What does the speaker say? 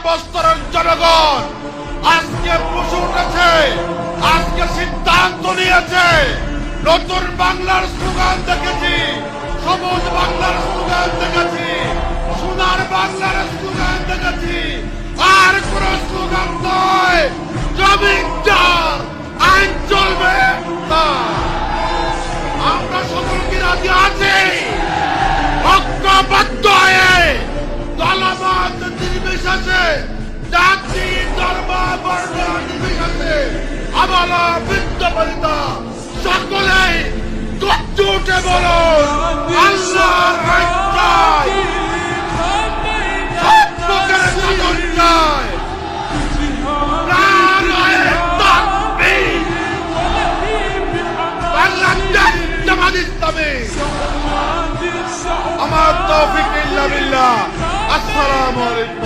সর্বস্তরের জনগণ আজকে বসে উঠেছে, আজকে সিদ্ধান্ত নিয়েছে। নতুন বাংলার স্লোগান দেখেছি, সবুজ বাংলার স্লোগান দেখেছি, সোনার বাংলার স্লোগান দেখেছি। আর কোন স্লোগান নয়, জমিন যার আইন চলবে তা। আমরা সকলকে রাজি আছি ঐক্যবদ্ধ হয়ে দলমত নির্বিশেষে, জাতি ধর্ম বর্ণ নির্বিশেষে, আবাল বৃদ্ধ বনিতা সকলেই গর্জে উঠে বলুন আল্লাহর আইন চাই, সব প্রকারের শাসন চাই। বাংলাদেশ জামাত ইসলামী। আমার তৌফিক ইল্লা বিল্লাহ। আসসালামু আলাইকুম।